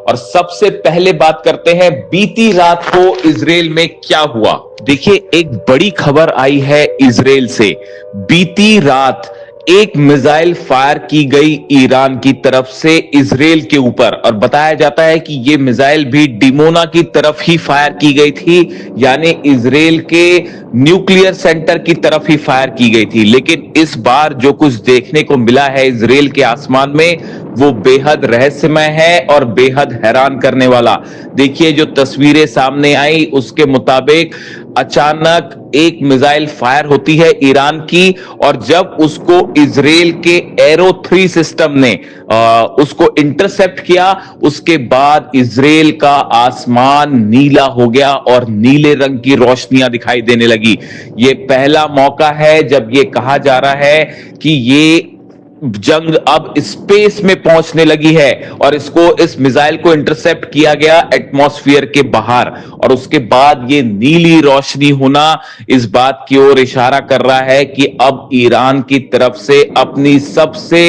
और सबसे पहले बात करते हैं बीती रात को इजराइल में क्या हुआ। देखिए, एक बड़ी खबर आई है इजराइल से। बीती रात एक मिसाइल फायर की गई ईरान की तरफ से इजराइल के ऊपर, और बताया जाता है कि यह मिसाइल भी डिमोना की तरफ ही फायर की गई थी, यानी इजराइल के न्यूक्लियर सेंटर की तरफ ही फायर की गई थी। लेकिन इस बार जो कुछ देखने को मिला है इजराइल के आसमान में, वो बेहद रहस्यमय है और बेहद हैरान करने वाला। देखिए, जो तस्वीरें सामने आई उसके मुताबिक अचानक एक मिसाइल फायर होती है ईरान की, और जब उसको इजराइल के एरो 3 सिस्टम ने उसको इंटरसेप्ट किया, उसके बाद इजराइल का आसमान नीला हो गया और नीले रंग की रोशनियां दिखाई देने लगी। ये पहला मौका है जब ये कहा जा रहा है कि ये जंग अब स्पेस में पहुंचने लगी है, और इस मिसाइल को इंटरसेप्ट किया गया एटमॉस्फेयर के बाहर, और उसके बाद ये नीली रोशनी होना इस बात की ओर इशारा कर रहा है कि अब ईरान की तरफ से अपनी सबसे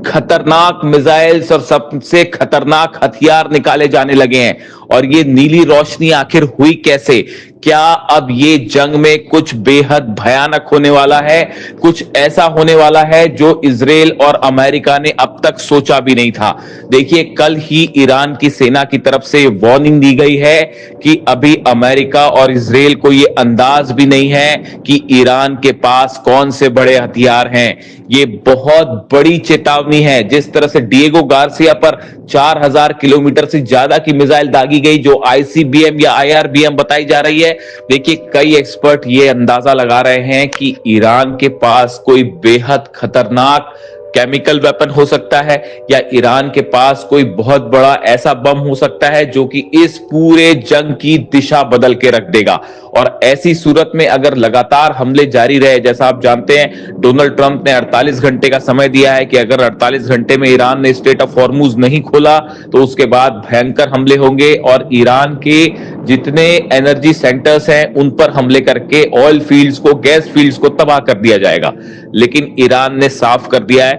खतरनाक मिसाइल्स और सबसे खतरनाक हथियार निकाले जाने लगे हैं। और ये नीली रोशनी आखिर हुई कैसे? क्या अब ये जंग में कुछ बेहद भयानक होने वाला है, कुछ ऐसा होने वाला है जो इजराइल और अमेरिका ने अब तक सोचा भी नहीं था। देखिए, कल ही ईरान की सेना की तरफ से वार्निंग दी गई है कि अभी अमेरिका और इजराइल को ये अंदाज भी नहीं है कि ईरान के पास कौन से बड़े हथियार हैं। ये बहुत बड़ी चेतावनी है। जिस तरह से डिएगो गार्सिया पर 4000 किलोमीटर से ज्यादा की मिसाइल दागी गई, जो आईसीबीएम या आईआरबीएम बताई जा रही है, देखिए कई एक्सपर्ट ये अंदाजा लगा रहे हैं कि ईरान के पास कोई बेहद खतरनाक केमिकल वेपन हो सकता है, या ईरान के पास कोई बहुत बड़ा ऐसा बम हो सकता है जो कि इस पूरे जंग की दिशा बदल के रख देगा। और ऐसी सूरत में अगर लगातार हमले जारी रहे, जैसा आप जानते हैं डोनाल्ड ट्रंप ने 48 घंटे का समय दिया है कि अगर 48 घंटे में ईरान ने स्ट्रेट ऑफ हॉर्मुज नहीं खोला तो उसके बाद भयंकर हमले होंगे, और ईरान के जितने एनर्जी सेंटर्स हैं उन पर हमले करके ऑयल फील्ड्स को, गैस फील्ड्स को तबाह कर दिया जाएगा। लेकिन ईरान ने साफ कर दिया है,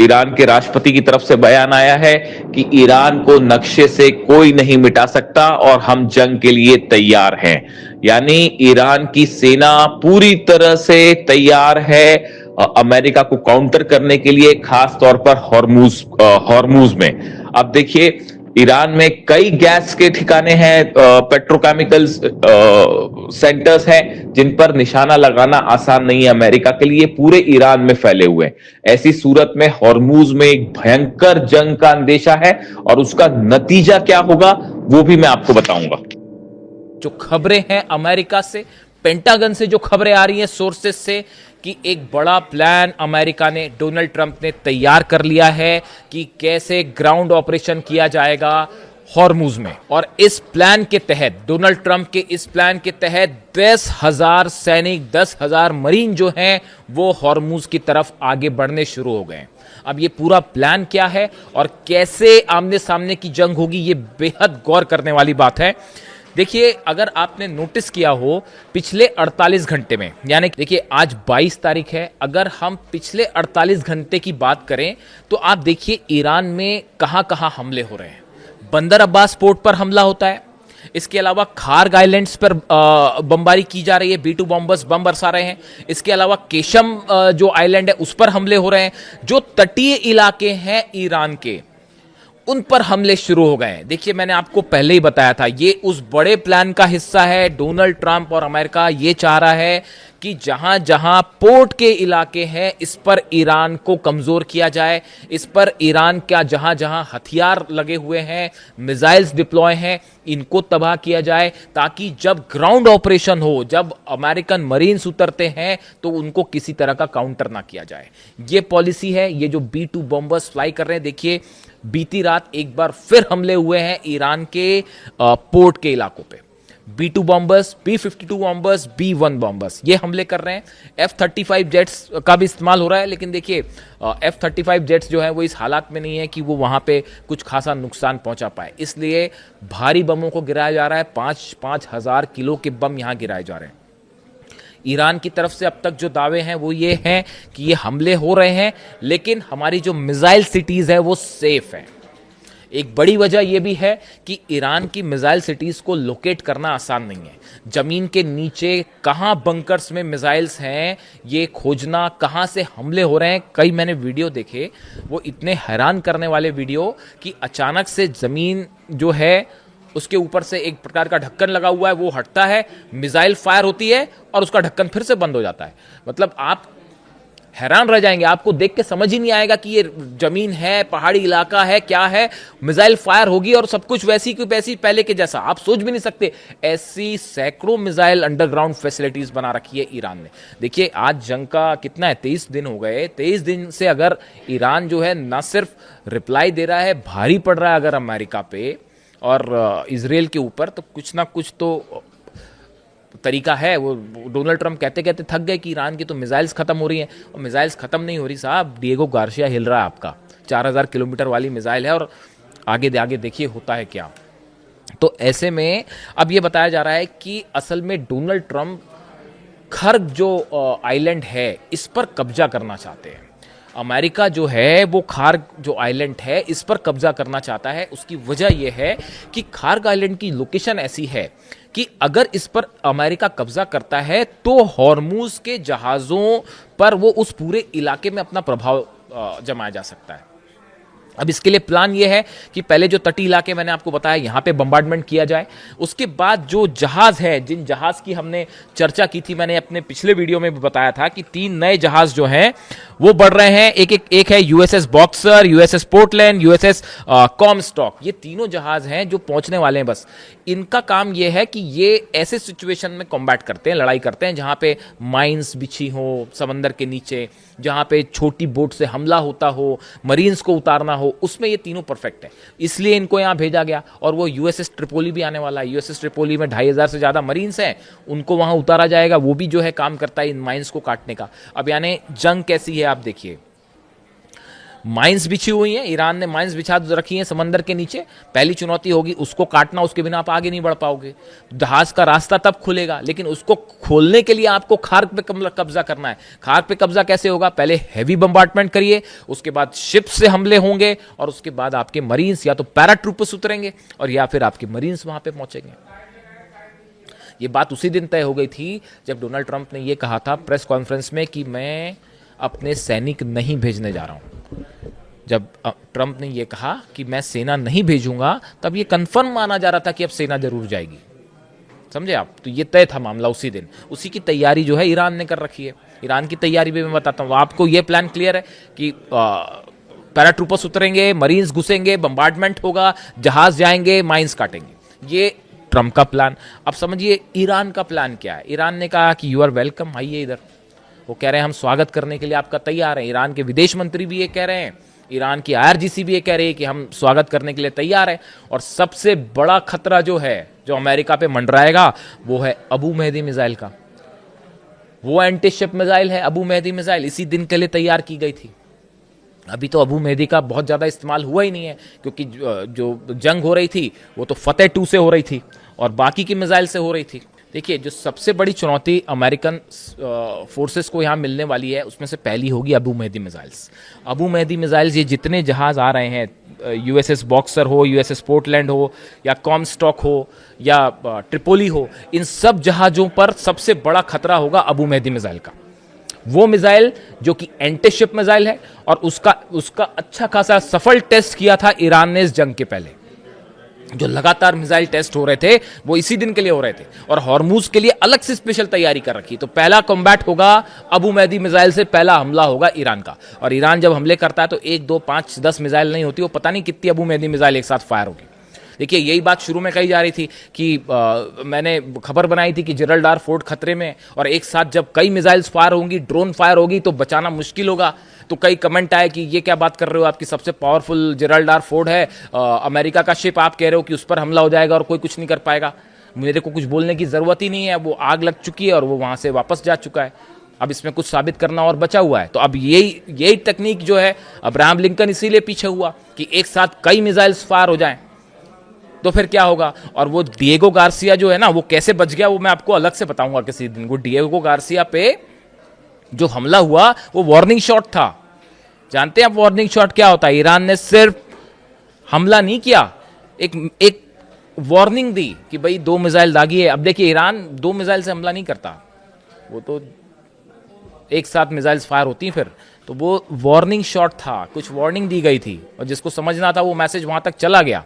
ईरान के राष्ट्रपति की तरफ से बयान आया है कि ईरान को नक्शे से कोई नहीं मिटा सकता और हम जंग के लिए तैयार हैं। यानी ईरान की सेना पूरी तरह से तैयार है अमेरिका को काउंटर करने के लिए, खास तौर पर हॉर्मुज में। अब देखिए, ईरान में कई गैस के ठिकाने हैं, पेट्रोकेमिकल्स सेंटर्स हैं जिन पर निशाना लगाना आसान नहीं है अमेरिका के लिए, पूरे ईरान में फैले हुए हैं। ऐसी सूरत में हॉर्मुज में एक भयंकर जंग का अंदेशा है, और उसका नतीजा क्या होगा वो भी मैं आपको बताऊंगा। जो खबरें हैं अमेरिका से, पेंटागन से जो खबरें आ रही हैं सोर्सेस से, कि एक बड़ा प्लान अमेरिका ने, डोनाल्ड ट्रंप ने तैयार कर लिया है कि कैसे ग्राउंड ऑपरेशन किया जाएगा हॉर्मुज में। और इस प्लान के तहत, डोनाल्ड ट्रंप के इस प्लान के तहत 10,000 सैनिक, 10,000 मरीन जो हैं वो हॉर्मुज की तरफ आगे बढ़ने शुरू हो गए। अब ये पूरा प्लान क्या है और कैसे आमने सामने की जंग होगी, ये बेहद गौर करने वाली बात है। देखिए, अगर आपने नोटिस किया हो पिछले 48 घंटे में, यानी देखिए आज 22 तारीख है, अगर हम पिछले 48 घंटे की बात करें तो आप देखिए ईरान में कहां कहां हमले हो रहे हैं। बंदर अब्बास पोर्ट पर हमला होता है, इसके अलावा खार्ग आइलैंड्स पर बमबारी की जा रही है, B2 बॉम्बर्स बम बरसा रहे हैं। इसके अलावा केशम जो आइलैंड है उस पर हमले हो रहे हैं। जो तटीय इलाके हैं ईरान के, उन पर हमले शुरू हो गए हैं। देखिए, मैंने आपको पहले ही बताया था, ये उस बड़े प्लान का हिस्सा है। डोनाल्ड ट्रंप और अमेरिका ये चाह रहा है कि जहां जहां पोर्ट के इलाके हैं इस पर ईरान को कमजोर किया जाए, इस पर ईरान का जहां जहां हथियार लगे हुए हैं, मिसाइल्स डिप्लॉय हैं, इनको तबाह किया जाए, ताकि जब ग्राउंड ऑपरेशन हो, जब अमेरिकन मरीन्स उतरते हैं तो उनको किसी तरह का काउंटर ना किया जाए। ये पॉलिसी है। ये जो B2 बॉम्बर्स फ्लाई कर रहे हैं, देखिए बीती रात एक बार फिर हमले हुए हैं ईरान के पोर्ट के इलाकों पे। B2 bombers, B-52 bombers, B-1 bombers ये हमले कर रहे हैं। F-35 जेट्स का भी इस्तेमाल हो रहा है, लेकिन देखिए F-35 जेट्स जो है वो इस हालात में नहीं है कि वो वहां पे कुछ खासा नुकसान पहुंचा पाए, इसलिए भारी बमों को गिराया जा रहा है। 5-5 हजार किलो के बम यहां गिराए जा रहे हैं। ईरान की तरफ से अब तक जो दावे हैं वो ये हैं कि ये हमले हो रहे हैं, लेकिन हमारी जो मिसाइल सिटीज है वो सेफ है। एक बड़ी वजह यह भी है कि ईरान की मिसाइल सिटीज को लोकेट करना आसान नहीं है। जमीन के नीचे कहां बंकर्स में मिसाइल्स हैं ये खोजना, कहां से हमले हो रहे हैं। कई मैंने वीडियो देखे, वो इतने हैरान करने वाले वीडियो कि अचानक से जमीन जो है उसके ऊपर से एक प्रकार का ढक्कन लगा हुआ है, वो हटता है, मिसाइल फायर होती है और उसका ढक्कन फिर से बंद हो जाता है। मतलब आप हैरान रह जाएंगे, आपको देख के समझ ही नहीं आएगा कि ये जमीन है, पहाड़ी इलाका है, क्या है। मिसाइल फायर होगी और सब कुछ वैसी की वैसी पहले के जैसा, आप सोच भी नहीं सकते। ऐसी सैकड़ों मिसाइल अंडरग्राउंड फैसिलिटीज बना रखी है ईरान ने। देखिए आज जंग का कितना है, 23 दिन हो गए। 23 दिन से अगर ईरान जो है ना सिर्फ रिप्लाई दे रहा है, भारी पड़ रहा है अगर अमेरिका पे और इजराइल के ऊपर, तो कुछ ना कुछ तो तरीका है। वो डोनाल्ड ट्रंप कहते कहते थक गए कि ईरान की तो मिसाइल्स खत्म हो रही हैं, और मिसाइल्स खत्म नहीं हो रही साहब। डिएगो गार्सिया हिल रहा है आपका, 4000 किलोमीटर वाली मिसाइल है और आगे आगे देखिए होता है क्या। तो ऐसे में अब ये बताया जा रहा है कि असल में डोनाल्ड ट्रंप खर्ग जो आइलैंड है इस पर कब्जा करना चाहते हैं। अमेरिका जो है वो खार्ग जो आइलैंड है इस पर कब्जा करना चाहता है। उसकी वजह यह है कि खार्ग आइलैंड की लोकेशन ऐसी है कि अगर इस पर अमेरिका कब्जा करता है तो हॉर्मूज के जहाज़ों पर वो उस पूरे इलाके में अपना प्रभाव जमाया जा सकता है। अब इसके लिए प्लान ये है कि पहले जो तटीय इलाके मैंने आपको बताया यहां पे बम्बार्डमेंट किया जाए, उसके बाद जो जहाज है, जिन जहाज की हमने चर्चा की थी, मैंने अपने पिछले वीडियो में भी बताया था कि 3 नए जहाज जो हैं वो बढ़ रहे हैं। एक है USS Boxer, USS Portland, USS Comstock. ये तीनों जहाज हैं जो पहुंचने वाले हैं। बस इनका काम ये है कि ये ऐसे सिचुएशन में कॉम्बैट करते हैं, लड़ाई करते हैं जहां पे माइंस बिछी हो समंदर के नीचे, जहां पे छोटी बोट से हमला होता हो, मरीन्स को उतारना हो, उसमें ये तीनों परफेक्ट है। इसलिए इनको यहां भेजा गया। और वो यूएसएस ट्रिपोली भी आने वाला है। यूएसएस ट्रिपोली में 2500 से ज्यादा मरीन्स हैं, उनको वहां उतारा जाएगा। वो भी जो है काम करता है इन माइंस को काटने का। अब यानी जंग कैसी है आप देखिए, माइंस बिछी हुई हैं, ईरान ने माइंस बिछा रखी हैं समंदर के नीचे। पहली चुनौती होगी उसको काटना, उसके बिना आप आगे नहीं बढ़ पाओगे। जहाज का रास्ता तब खुलेगा, लेकिन उसको खोलने के लिए आपको खार्ग पे कब्जा करना है। खार्ग पे कब्जा कैसे होगा? पहले हैवी बम्बार्डमेंट करिए, उसके बाद शिप से हमले होंगे, और उसके बाद आपके मरीन्स या तो पैराट्रूपर्स उतरेंगे और या फिर आपके मरीन्स वहां पे पहुंचेंगे। ये बात उसी दिन तय हो गई थी जब डोनाल्ड ट्रंप ने यह कहा था प्रेस कॉन्फ्रेंस में कि मैं अपने सैनिक नहीं भेजने जा रहा हूं। जब ट्रंप ने यह कहा कि मैं सेना नहीं भेजूंगा, तब यह कंफर्म माना जा रहा था कि अब सेना जरूर जाएगी। समझे आप? तो ये तय था मामला उसी दिन। उसी की तैयारी जो है ईरान ने कर रखी है। ईरान की तैयारी भी मैं बताता हूं आपको। यह प्लान क्लियर है कि पैराट्रूपर्स उतरेंगे, मरीन्स घुसेंगे, बम्बार्डमेंट होगा, जहाज जाएंगे, माइंस काटेंगे। ये ट्रंप का प्लान। अब समझिए ईरान का प्लान क्या है। ईरान ने कहा कि यू आर वेलकम, आइए इधर। वो कह रहे हैं हम स्वागत करने के लिए आपका तैयार हैं। ईरान के विदेश मंत्री भी ये कह रहे हैं, ईरान की आईआरजीसी भी ये कह रही है कि हम स्वागत करने के लिए तैयार हैं। और सबसे बड़ा खतरा जो है, जो अमेरिका पे मंडराएगा, वो है अबू मेहदी मिसाइल का। वो एंटी शिप मिसाइल है अबू मेहदी मिसाइल, इसी दिन के लिए तैयार की गई थी। अभी तो अबू मेहदी का बहुत ज्यादा इस्तेमाल हुआ ही नहीं है, क्योंकि जो जंग हो रही थी वो तो फतेह 2 से हो रही थी और बाकी की मिसाइल से हो रही थी। देखिए जो सबसे बड़ी चुनौती अमेरिकन फोर्सेस को यहाँ मिलने वाली है, उसमें से पहली होगी अबू मेहदी मिसाइल्स। अबू मेहदी मिसाइल्स, ये जितने जहाज आ रहे हैं, यूएसएस बॉक्सर हो, यूएसएस पोर्टलैंड हो, या कॉमस्टॉक हो, या ट्रिपोली हो, इन सब जहाजों पर सबसे बड़ा खतरा होगा अबू मेहदी मिसाइल का। वो मिसाइल जो कि एंटी शिप मिसाइल है, और उसका अच्छा खासा सफल टेस्ट किया था ईरान ने इस जंग के पहले। जो लगातार मिसाइल टेस्ट हो रहे थे वो इसी दिन के लिए हो रहे थे, और हॉर्मूज के लिए अलग से स्पेशल तैयारी कर रखी। तो पहला कॉम्बैट होगा अबू मेहदी मिसाइल से, पहला हमला होगा ईरान का। और ईरान जब हमले करता है तो 1, 2, 5, 10 मिसाइल नहीं होती, वो पता नहीं कितनी अबू मेहदी मिसाइल एक साथ फायर होगी। देखिए यही बात शुरू में कही जा रही थी कि मैंने खबर बनाई थी कि जिब्राल्टार फोर्ट खतरे में, और एक साथ जब कई मिसाइल्स फायर होंगी, ड्रोन फायर होगी, तो बचाना मुश्किल होगा। तो कई कमेंट आए कि ये क्या बात कर रहे हो, आपकी सबसे पावरफुल जिब्राल्टार फोर्ट है, अमेरिका का शिप, आप कह रहे हो कि उस पर हमला हो जाएगा और कोई कुछ नहीं कर पाएगा। मेरे को कुछ बोलने की जरूरत ही नहीं है, वो आग लग चुकी है और वो वहां से वापस जा चुका है। अब इसमें कुछ साबित करना और बचा हुआ है। तो अब यही टेक्निक जो है, अब्राहम लिंकन इसीलिए पीछे हुआ कि एक साथ कई मिसाइल्स फायर हो जाएं, तो फिर क्या होगा। और वो डिएगो गार्सिया जो है ना, वो कैसे बच गया वो मैं आपको अलग से बताऊंगा किसी दिन। वो डिएगो गार्सिया पे जो हमला हुआ वो वार्निंग शॉट था। जानते हैं आप वार्निंग शॉट क्या होता है? ईरान ने सिर्फ हमला नहीं किया, एक वार्निंग दी कि भाई 2 मिसाइल दागी है। अब देखिए ईरान 2 मिसाइल से हमला नहीं करता, वो तो एक साथ मिसाइल्स फायर होती हैं फिर, तो वो वार्निंग शॉट था, कुछ वार्निंग दी गई थी और जिसको समझना था वो मैसेज वहां तक चला गया।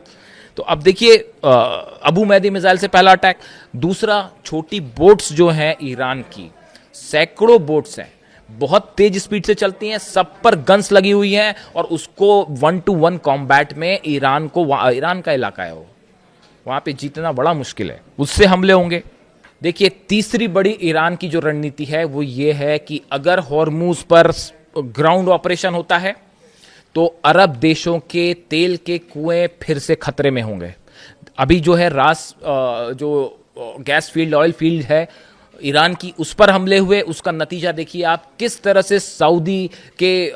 तो अब देखिए अबू मैदी मिसाइल से पहला अटैक। दूसरा, छोटी बोट्स जो हैं ईरान की, सैकड़ों बोट्स हैं, बहुत तेज स्पीड से चलती हैं, सब पर गन्स लगी हुई हैं और उसको 1-to-1 कॉम्बैट में ईरान का इलाका है वो, वहां पे जीतना बड़ा मुश्किल है, उससे हमले होंगे। देखिए तीसरी बड़ी ईरान की जो रणनीति है वो ये है कि अगर हॉर्मूज पर ग्राउंड ऑपरेशन होता है तो अरब देशों के तेल के कुएं फिर से खतरे में होंगे। अभी जो है जो गैस फील्ड, ऑयल फील्ड है ईरान की, उस पर हमले हुए, उसका नतीजा देखिए आप, किस तरह से सऊदी के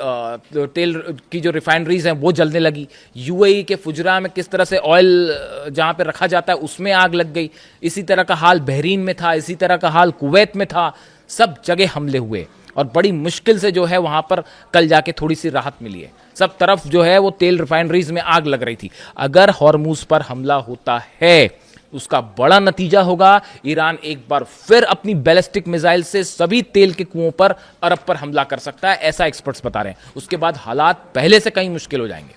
तेल की जो रिफाइनरीज हैं वो जलने लगी, यूएई के फुजरा में किस तरह से ऑयल जहां पे रखा जाता है उसमें आग लग गई, इसी तरह का हाल बहरीन में था, इसी तरह का हाल कुवैत में था, सब जगह हमले हुए और बड़ी मुश्किल से जो है वहां पर कल जाके थोड़ी सी राहत मिली है। सब तरफ जो है वो तेल रिफाइनरीज में आग लग रही थी। अगर हॉर्मूज पर हमला होता है उसका बड़ा नतीजा होगा, ईरान एक बार फिर अपनी बैलिस्टिक मिसाइल से सभी तेल के कुओं पर, अरब पर हमला कर सकता है, ऐसा एक्सपर्ट्स बता रहे हैं। उसके बाद हालात पहले से कहीं मुश्किल हो जाएंगे।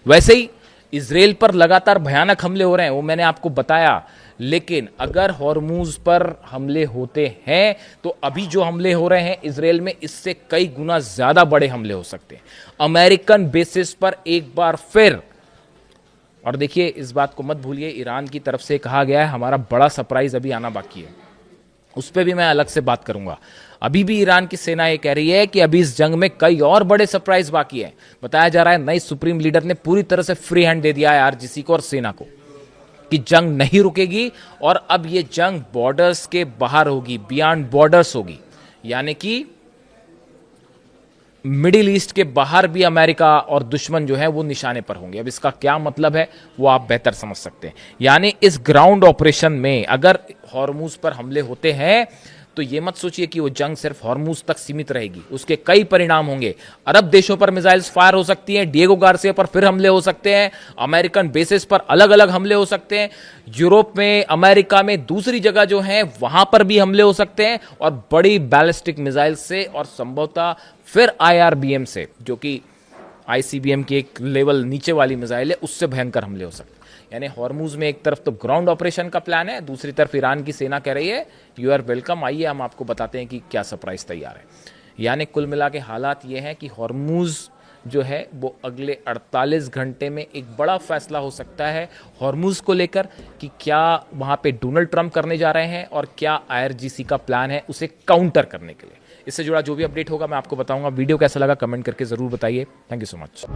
वैसे ही इजराइल पर लगातार भयानक हमले हो रहे हैं, वो मैंने आपको बताया, लेकिन अगर हॉर्मूज पर हमले होते हैं तो अभी जो हमले हो रहे हैं इजराइल में, इससे कई गुना ज्यादा बड़े हमले हो सकते हैं अमेरिकन बेसिस पर एक बार फिर। और देखिए इस बात को मत भूलिए, ईरान की तरफ से कहा गया है हमारा बड़ा सरप्राइज अभी आना बाकी है, उस पर भी मैं अलग से बात करूंगा। अभी भी ईरान की सेना ये कह रही है कि अभी इस जंग में कई और बड़े सरप्राइज बाकी है। बताया जा रहा है नई सुप्रीम लीडर ने पूरी तरह से फ्री हैंड दे दिया है आरजीसी को और सेना को कि जंग नहीं रुकेगी और अब ये जंग बॉर्डर्स के बाहर होगी, बियॉन्ड बॉर्डर्स होगी, यानी कि मिडिल ईस्ट के बाहर भी अमेरिका और दुश्मन जो है वो निशाने पर होंगे। अब इसका क्या मतलब है वो आप बेहतर समझ सकते हैं। यानी इस ग्राउंड ऑपरेशन में अगर हॉर्मूज पर हमले होते हैं तो ये मत सोचिए कि वो जंग सिर्फ हॉर्मूज तक सीमित रहेगी, उसके कई परिणाम होंगे। अरब देशों पर मिसाइल्स फायर हो सकती हैं, डिएगो गार्सिया पर फिर हमले हो सकते हैं, अमेरिकन बेसिस पर अलग अलग हमले हो सकते हैं, यूरोप में, अमेरिका में, दूसरी जगह जो है वहां पर भी हमले हो सकते हैं और बड़ी बैलिस्टिक मिसाइल से और संभवतः फिर आईआरबीएम से, जो कि आईसीबीएम की एक लेवल नीचे वाली मिसाइल है, उससे भयंकर हमले हो सकते हैं। यानी हॉर्मूज में एक तरफ तो ग्राउंड ऑपरेशन का प्लान है, दूसरी तरफ ईरान की सेना कह रही है यू आर वेलकम, आइए हम आपको बताते हैं कि क्या सरप्राइज तैयार है। यानी कुल मिला के हालात ये हैं कि हॉर्मूज जो है वो अगले 48 घंटे में एक बड़ा फैसला हो सकता है हॉर्मूज को लेकर कि क्या वहां पे डोनाल्ड ट्रंप करने जा रहे हैं और क्या आईआरजीसी का प्लान है उसे काउंटर करने के लिए। इससे जुड़ा जो भी अपडेट होगा मैं आपको बताऊंगा। वीडियो कैसा लगा कमेंट करके जरूर बताइए। Thank you so much.